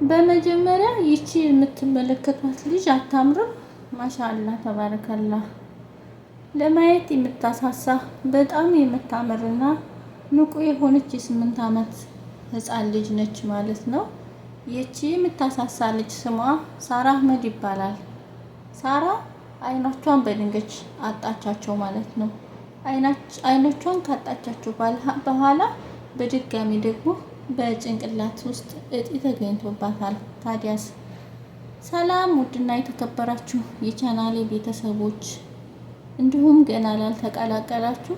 በመጀመሪያ ይቺ የምትመለከቷት ልጅ አታምርም? ማሻአላ ተባረከላ። ለማየት የምታሳሳ በጣም የምታምርና ንቁ የሆነች የ8 አመት ህፃን ልጅ ነች ማለት ነው። ይቺ የምታሳሳ ልጅ ስሟ ሳራ አህመድ ይባላል። ሳራ አይኖቿን በድንገት አጣቻቸው ማለት ነው። አይኖቿን ካጣቻቸው በኋላ በድጋሚ ደግሞ በጭንቅላት ውስጥ እጢ ተገኝቶባታል። ታዲያስ ሰላም ውድና የተከበራችሁ የቻናሌ ቤተሰቦች እንዲሁም ገና ላልተቀላቀላችሁ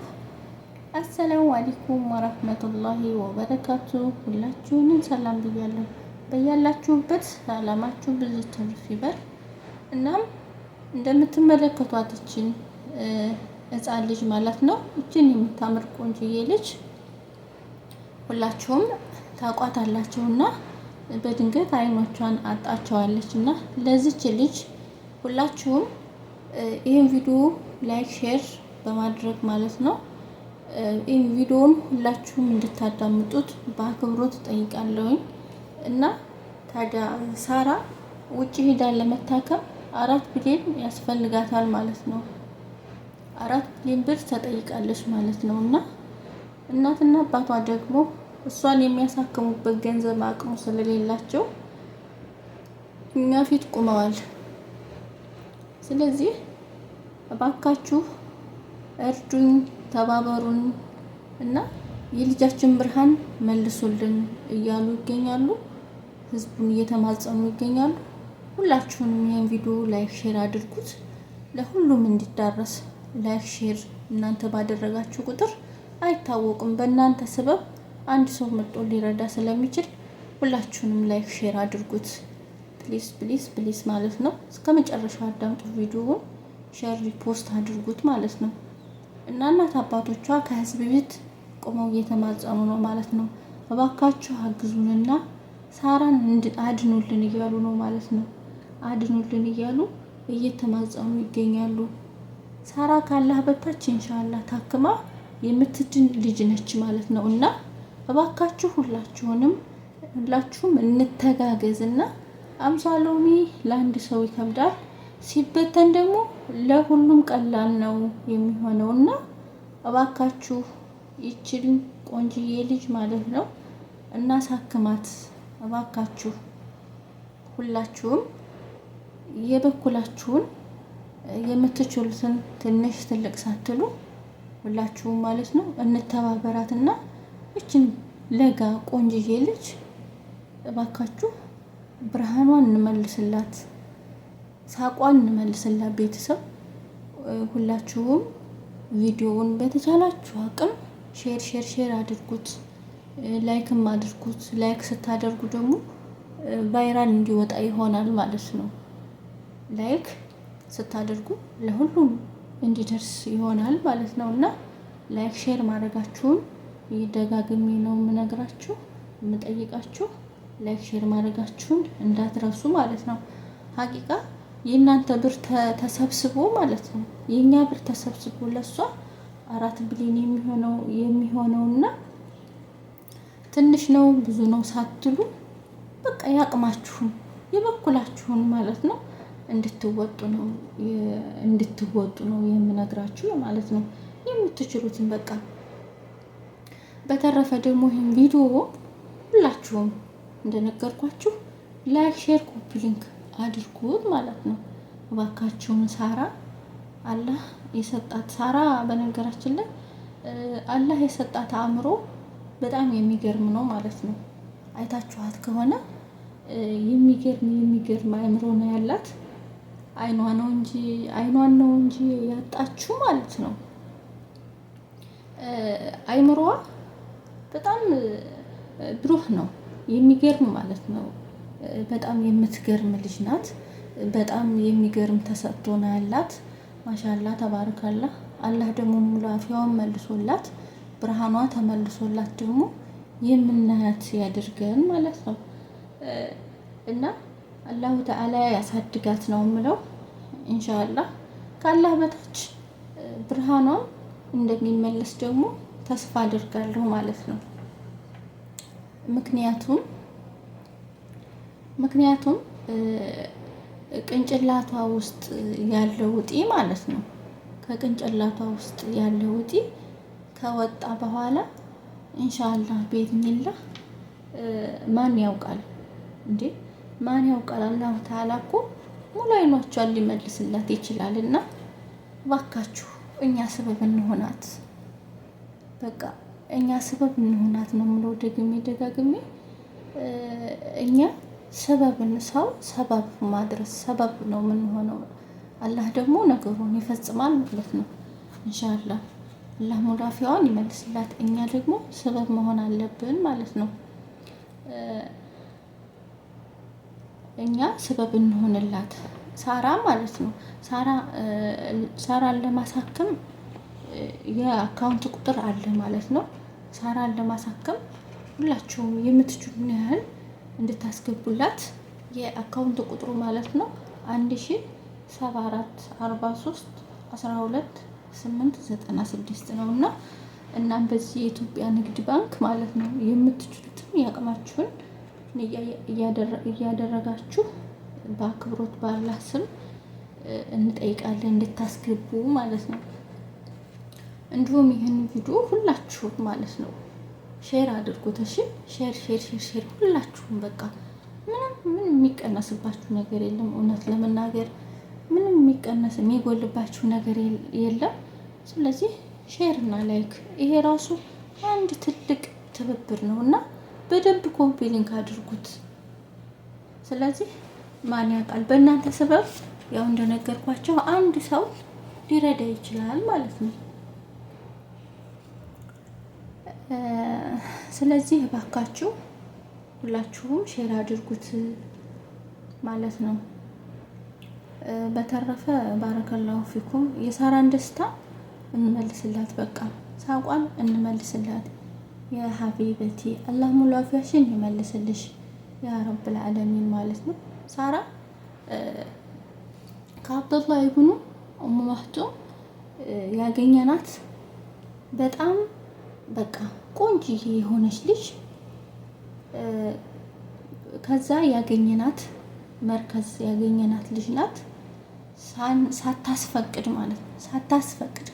አሰላሙ አለይኩም ወራህመቱላሂ ወበረካቱ። ሁላችሁንም ሰላም ብያለሁ። በያላችሁበት ሰላማችሁ ብዙ ትርፍ ይበል። እናም እንደምትመለከቷት እችን ህፃን ልጅ ማለት ነው። እችን የምታምር ቆንጆዬ ልጅ ሁላችሁም ታቋታላችሁና በድንገት አይኖቿን አጣቸዋለች እና ለዚች ልጅ ሁላችሁም ይሄን ቪዲዮ ላይክ ሼር በማድረግ ማለት ነው ይሄን ቪዲዮውን ሁላችሁም እንድታዳምጡት በአክብሮት ጠይቃለሁኝ። እና ታዲያ ሳራ ውጪ ሄዳ ለመታከም 4 ቢሊዮን ያስፈልጋታል ማለት ነው። 4 ቢሊዮን ብር ተጠይቃለች ማለት ነው። እና እናትና አባቷ ደግሞ እሷን የሚያሳክሙበት ገንዘብ አቅሙ ስለሌላቸው እኛ ፊት ቆመዋል። ስለዚህ እባካችሁ እርዱኝ፣ ተባበሩን እና የልጃችን ብርሃን መልሱልን እያሉ ይገኛሉ። ህዝቡን እየተማጸኑ ይገኛሉ። ሁላችሁንም ይሄን ቪዲዮ ላይክ ሼር አድርጉት፣ ለሁሉም እንዲዳረስ። ላይክ ሼር እናንተ ባደረጋችሁ ቁጥር አይታወቅም፣ በእናንተ ሰበብ አንድ ሰው መጥቶ ሊረዳ ስለሚችል ሁላችሁንም ላይክ ሼር አድርጉት። ፕሊስ ፕሊስ ፕሊስ ማለት ነው። እስከ መጨረሻው አዳምጡ። ቪዲዮውን ሼር ሪፖስት አድርጉት ማለት ነው። እና እናት አባቶቿ ከህዝብ ቤት ቆመው እየተማጸኑ ነው ማለት ነው። እባካችሁ አግዙንና ሳራን አድኑልን እያሉ ነው ማለት ነው። አድኑልን እያሉ እየተማጸኑ ይገኛሉ። ሳራ ካላህ በታች ኢንሻአላህ ታክማ የምትድን ልጅ ነች ማለት ነው። እና እባካችሁ ሁላችሁም እንተጋገዝና 50 ሎሚ ለአንድ ሰው ይከብዳል፣ ሲበተን ደግሞ ለሁሉም ቀላል ነው የሚሆነውና እባካችሁ ይችል ቆንጅዬ ልጅ ማለት ነው እናሳክማት። እባካችሁ ሁላችሁም የበኩላችሁን የምትችሉትን ትንሽ ትልቅ ሳትሉ ሁላችሁም ማለት ነው እንተባበራትና እችን ለጋ ቆንጅዬ ልጅ እባካችሁ ብርሃኗን እንመልስላት፣ ሳቋን እንመልስላት። ቤተሰብ ሁላችሁም ቪዲዮውን በተቻላችሁ አቅም ሼር አድርጉት፣ ላይክም አድርጉት። ላይክ ስታደርጉ ደግሞ ቫይራል እንዲወጣ ይሆናል ማለት ነው። ላይክ ስታደርጉ ለሁሉም እንዲደርስ ይሆናል ማለት ነው። እና ላይክ ሼር ማድረጋችሁን ይደጋግሜ ነው የምነግራችሁ የምጠይቃችሁ። ላይክ ሼር ማድረጋችሁን እንዳትረሱ ማለት ነው። ሀቂቃ የእናንተ ብር ተሰብስቦ ማለት ነው የኛ ብር ተሰብስቦ ለሷ 4 ቢሊዮን የሚሆነውና ትንሽ ነው ብዙ ነው ሳትሉ በቃ ያቅማችሁን የበኩላችሁን ማለት ነው እንድትወጡ ነው የምነግራችሁ ማለት ነው። የምትችሉትን በቃ። በተረፈ ደግሞ ይሄን ቪዲዮ ሁላችሁም እንደነገርኳችሁ ላይክ ሼር ኮፒ ሊንክ አድርጉት ማለት ነው። እባካችሁን ሳራ አላህ የሰጣት ሳራ በነገራችን ላይ አላህ የሰጣት አእምሮ በጣም የሚገርም ነው ማለት ነው። አይታችኋት ከሆነ የሚገርም አእምሮ ነው ያላት። አይኗን ነው እንጂ ያጣችው ማለት ነው። አይምሮዋ በጣም ብሩህ ነው፣ የሚገርም ማለት ነው። በጣም የምትገርም ልጅ ናት። በጣም የሚገርም ተሰጥቶ ነው ያላት። ማሻአላ ተባረካላ። አላህ ደግሞ ሙሉ አፊያውን መልሶላት ብርሃኗ ተመልሶላት ደግሞ የምናያት ያድርገን ማለት ነው። እና አላሁ ተዓላ ያሳድጋት ነው የምለው። ኢንሻአላህ ካላህ በታች ብርሃኗ እንደሚመለስ ደግሞ ተስፋ አድርጋለሁ ማለት ነው። ምክንያቱም ምክንያቱም ቅንጭላቷ ውስጥ ያለው እጢ ማለት ነው። ከቅንጭላቷ ውስጥ ያለው እጢ ከወጣ በኋላ ኢንሻአላህ ቤትሚላህ ማን ያውቃል እንዴ? ማን ያውቃል? አላሁ ተዓላ እኮ ሙሉ አይኖቿን ሊመልስላት ይችላል። እና እባካችሁ እኛ ሰበብ እንሆናት፣ በቃ እኛ ሰበብ እንሆናት ነው የምለው ደግሜ ደጋግሜ። እኛ ሰበብን ሰው ሰበብ ማድረስ ሰበብ ነው የምንሆነው። አላህ ደግሞ ነገሩን ይፈጽማል ማለት ነው ኢንሻአላህ። አላህ ሙዳፊያውን ይመልስላት፣ እኛ ደግሞ ሰበብ መሆን አለብን ማለት ነው። እኛ ሰበብ እንሆንላት ሳራ ማለት ነው። ሳራን ለማሳከም የአካውንት ቁጥር አለ ማለት ነው። ሳራን ለማሳከም ሁላችሁም የምትችሉን ያህል እንድታስገቡላት የአካውንት ቁጥሩ ማለት ነው 10744312 ነው እና እናም በዚህ የኢትዮጵያ ንግድ ባንክ ማለት ነው የምትችሉትን ያቅማችሁን እያደረጋችሁ በአክብሮት ባላህ ስም እንጠይቃለን እንድታስገቡ ማለት ነው። እንዲሁም ይህን ቪዲዮ ሁላችሁም ማለት ነው ሼር አድርጉት። እሺ ሼር ሁላችሁም በቃ ምንም የሚቀነስባችሁ ነገር የለም። እውነት ለመናገር ምንም የሚቀነስ የሚጎልባችሁ ነገር የለም። ስለዚህ ሼር እና ላይክ ይሄ ራሱ አንድ ትልቅ ትብብር ነው እና በደንብ ኮፒ ሊንክ አድርጉት። ስለዚህ ማን ያውቃል በእናንተ ሰበብ ያው እንደነገርኳቸው አንድ ሰው ሊረዳ ይችላል ማለት ነው። ስለዚህ እባካችሁ ሁላችሁም ሼር አድርጉት ማለት ነው። በተረፈ ባረከላሁ ፊኩም የሳራን ደስታ እንመልስላት፣ በቃ ሳቋን እንመልስላት። የሀቢበቲ አላህ ሙሉ አፊያሽን ይመልስልሽ ያ ረብል ዓለሚን ማለት ነው። ሳራ ከአብዱላህ ኢብኑ ኡሙ መክቱም ያገኘናት በጣም በቃ ቆንጆዬ የሆነች ልጅ ከዛ ያገኘናት መርከዝ ያገኘናት ልጅ ናት። ሳታስፈቅድ ማለት ነው ሳታስፈቅድ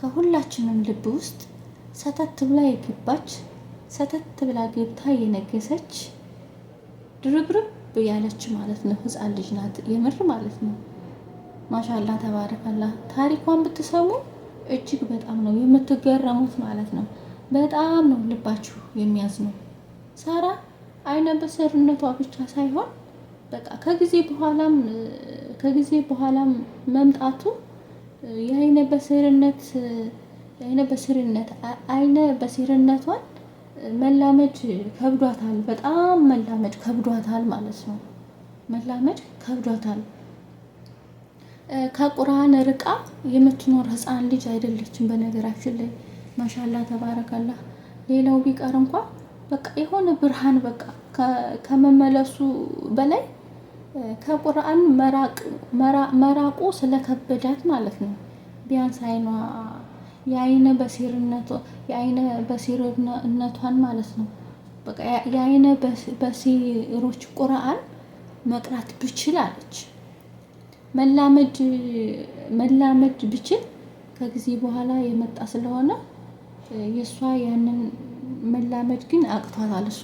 ከሁላችንም ልብ ውስጥ ሰተት ብላ የገባች ሰተት ብላ ገብታ የነገሰች ድርብርብ ያለች ማለት ነው ህፃን ልጅ ናት የምር ማለት ነው። ማሻአላ ተባረከላ። ታሪኳን ብትሰሙ እጅግ በጣም ነው የምትገረሙት ማለት ነው። በጣም ነው ልባችሁ የሚያዝነው። ሳራ አይነ በሰርነቷ ብቻ ሳይሆን በቃ ከጊዜ በኋላም መምጣቱ የአይነ በሲርነቷን መላመድ ከብዷታል። በጣም መላመድ ከብዷታል ማለት ነው። መላመድ ከብዷታል። ከቁርአን ርቃ የምትኖር ህፃን ልጅ አይደለችም በነገራችን ላይ ማሻአላ ተባረካላ። ሌላው ቢቀር እንኳን በቃ የሆነ ብርሃን በቃ ከመመለሱ በላይ ከቁርአን መራቁ ስለከበዳት ማለት ነው። ቢያንስ የአይነ በሲርነቷን ማለት ነው በቃ የአይነ በሲሮች ቁርአን መቅራት ብችል አለች። መላመድ ብችል ከጊዜ በኋላ የመጣ ስለሆነ የእሷ ያንን መላመድ ግን አቅቷታል እሷ።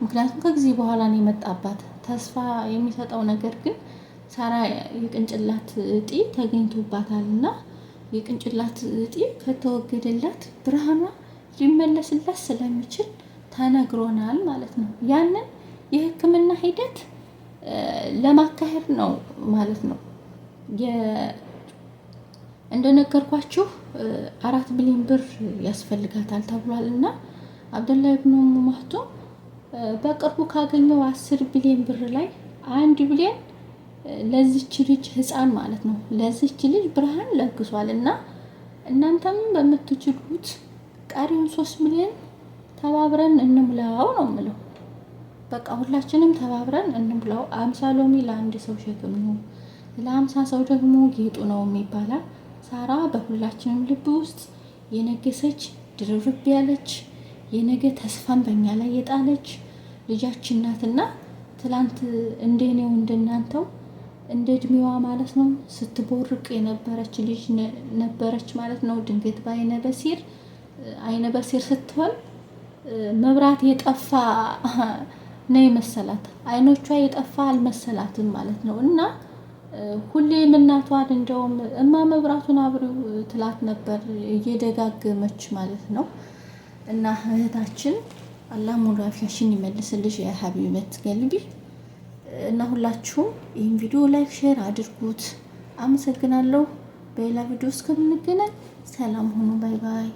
ምክንያቱም ከጊዜ በኋላ ነው የመጣባት። ተስፋ የሚሰጠው ነገር ግን ሳራ የቅንጭላት እጢ ተገኝቶባታል እና የቅንጭላት እጢ ከተወገደላት ብርሃኗ ሊመለስላት ስለሚችል ተነግሮናል ማለት ነው። ያንን የሕክምና ሂደት ለማካሄድ ነው ማለት ነው። እንደነገርኳችሁ 4 ቢሊዮን ብር ያስፈልጋታል ተብሏል እና አብዱላህ ኢብኑ ኡሙ መክቱም በቅርቡ ካገኘው 10 ቢሊዮን ብር ላይ 1 ቢሊዮን ለዚች ልጅ ህፃን ማለት ነው ለዚች ልጅ ብርሃን ለግሷል እና እናንተም በምትችሉት ቀሪውን 3 ሚሊዮን ተባብረን እንምላው ነው የምለው። በቃ ሁላችንም ተባብረን እንምላው። 50 ሎሚ ለአንድ ሰው ሸክም ነው፣ ለ50 ሰው ደግሞ ጌጡ ነው የሚባላል። ሳራ በሁላችንም ልብ ውስጥ የነገሰች ድርብርብ ያለች የነገ ተስፋን በእኛ ላይ የጣለች ልጃችን ናትና ትላንት እንደኔው እንደናንተው እንደ እድሜዋ ማለት ነው ስትቦርቅ የነበረች ልጅ ነበረች ማለት ነው። ድንገት አይነ በሲር ስትሆን መብራት የጠፋ ነው መሰላት፣ አይኖቿ የጠፋ አልመሰላትም ማለት ነው። እና ሁሌም እናቷን እንደውም መብራቱን አብሪው ትላት ነበር እየደጋገመች ማለት ነው። እና እህታችን አላህ ሙሉ አፊያሽን ይመልስልሽ ያ ሀቢበት ገልቢ። እና ሁላችሁም ይህን ቪዲዮ ላይክ ሼር አድርጉት። አመሰግናለሁ። በሌላ ቪዲዮ እስከምንገናኝ ሰላም ሁኑ። ባይ ባይ።